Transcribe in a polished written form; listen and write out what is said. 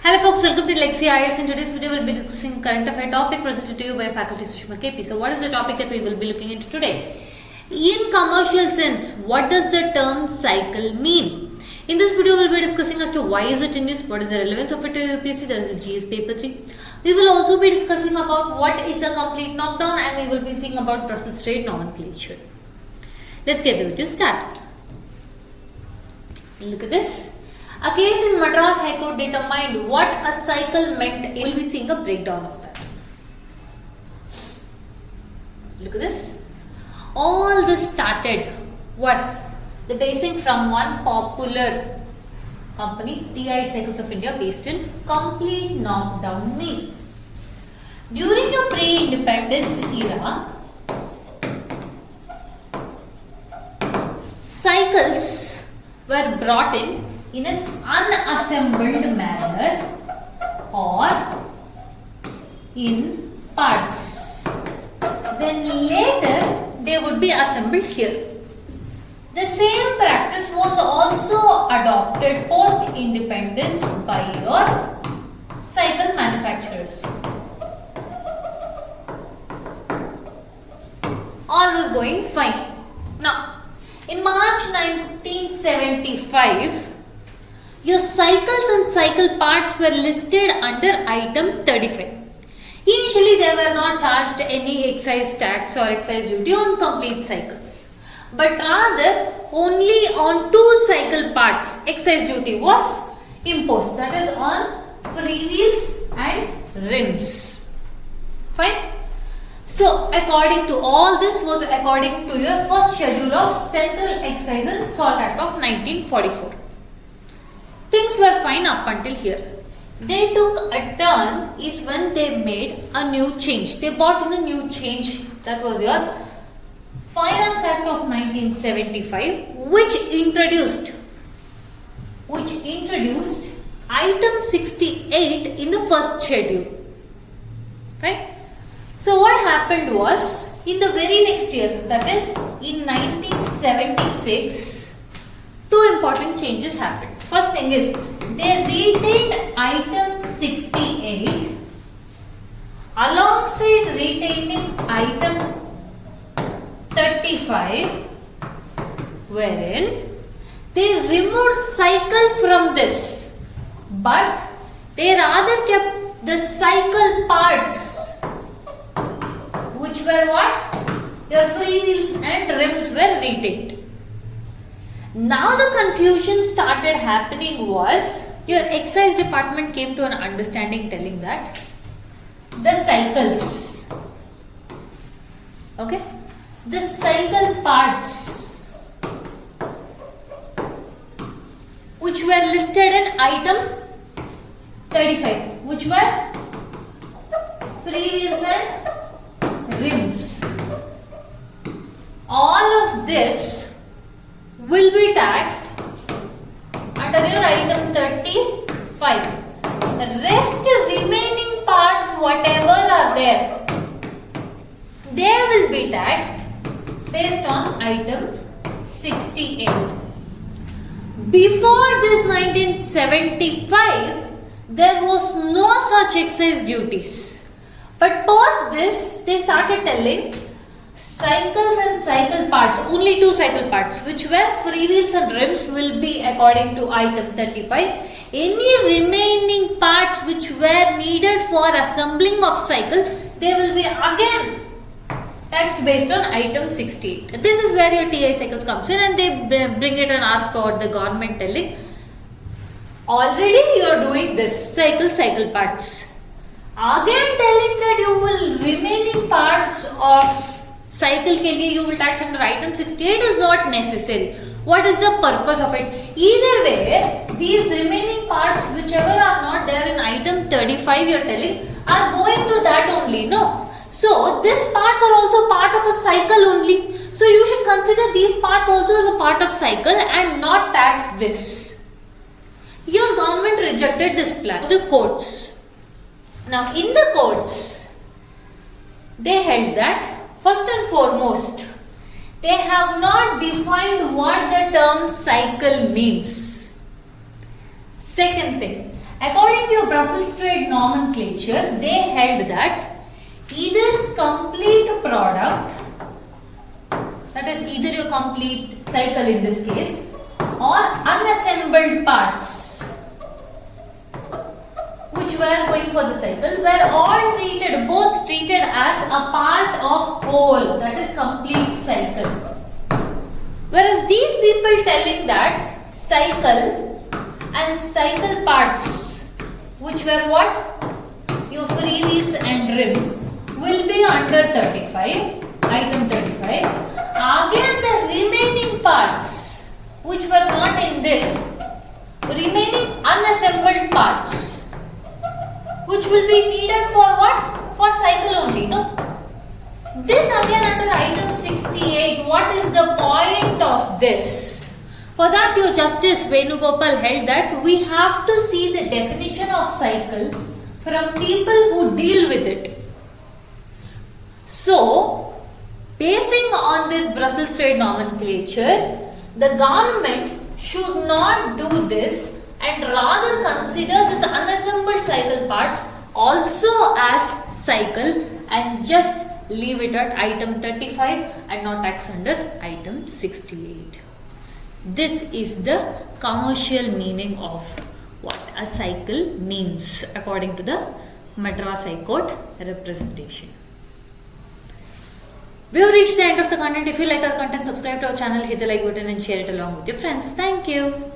Hello folks, welcome to Lexi IS. In today's video, we'll be discussing a current affair topic presented to you by faculty Sushma KP. So what is the topic that we will be looking into today? In commercial sense, what does the term cycle mean? In this video, we'll be discussing as to why is it in use, what is the relevance of it to UPSC, that is the GS paper 3. We will also be discussing about what is a complete knockdown and we will be seeing about process rate nomenclature. Let's get the video started. Look at this. A case in Madras High Court determined what a cycle meant. We will be seeing a breakdown of that. Look at this. All this started was the basing from one popular company, TI Cycles of India, based in complete knockdown mean. During the pre-independence era, cycles were brought in an unassembled manner or in parts. Then later they would be assembled here. The same practice was also adopted post-independence by your cycle manufacturers. All was going fine. Now, in March 1975, your cycles and cycle parts were listed under item 35. Initially, they were not charged any excise tax or excise duty on complete cycles. But rather, only on two cycle parts, excise duty was imposed. That is on freewheels and rims. Fine. So, according to all this was according to your first schedule of Central Excise and Salt Act of 1944. Things were fine up until here. They took a turn is when they made a new change. They brought in a new change. That was your Finance Act of 1975, which introduced item 68 in the first schedule. Right? So what happened was, in the very next year, that is in 1976, two important changes happened. First thing is, they retained item 68 alongside retaining item 35, wherein they removed cycle from this, but they rather kept the cycle parts, which were what? Your freewheels and rims were retained. Now the confusion started happening was, your excise department came to an understanding telling that the cycles, okay, the cycle parts which were listed in item 35, which were freewheels and rims, all of this will be taxed under your item 35. The rest remaining parts, whatever are there, they will be taxed based on item 68. Before this 1975, there was no such excise duties. But post this, they started telling cycles and cycle parts, only two cycle parts, which were freewheels and rims, will be according to item 35. Any remaining parts which were needed for assembling of cycle, they will be again taxed based on item 68. This is where your TI cycles comes in, and they bring it and ask for the government telling, already you are doing this cycle parts. Again telling that you will remaining parts of cycle ke liye you will tax under item 68 is not necessary. What is the purpose of it? Either way, these remaining parts, whichever are not there in item 35 you are telling, are going to that only, no? So, these parts are also part of a cycle only. So, you should consider these parts also as a part of cycle and not tax this. Your government rejected this plan. The courts. Now, in the courts, they held that, first and foremost, they have not defined what the term cycle means. Second thing, According to your Brussels trade nomenclature, they held that either complete product, that is either your complete cycle in this case, or unassembled parts which were going for the cycle were all treated, both treated as a part of whole, that is complete cycle. Whereas these people telling that cycle and cycle parts, which were what? Your freewheels and rim, will be under 35, item 35. Again the remaining parts, which were not in this, remaining unassembled parts, which will be needed for what? For cycle only, no? This again under item 68, what is the point of this? For that your Justice Venugopal held that we have to see the definition of cycle from people who deal with it. So, basing on this Brussels trade nomenclature, the government should not do this and rather consider this unassembled cycle parts also as cycle and just leave it at item 35 and not tax under item 68. This is the commercial meaning of what a cycle means according to the Madras High Court representation. We have reached the end of the content. If you like our content, subscribe to our channel, hit the like button and share it along with your friends. Thank you.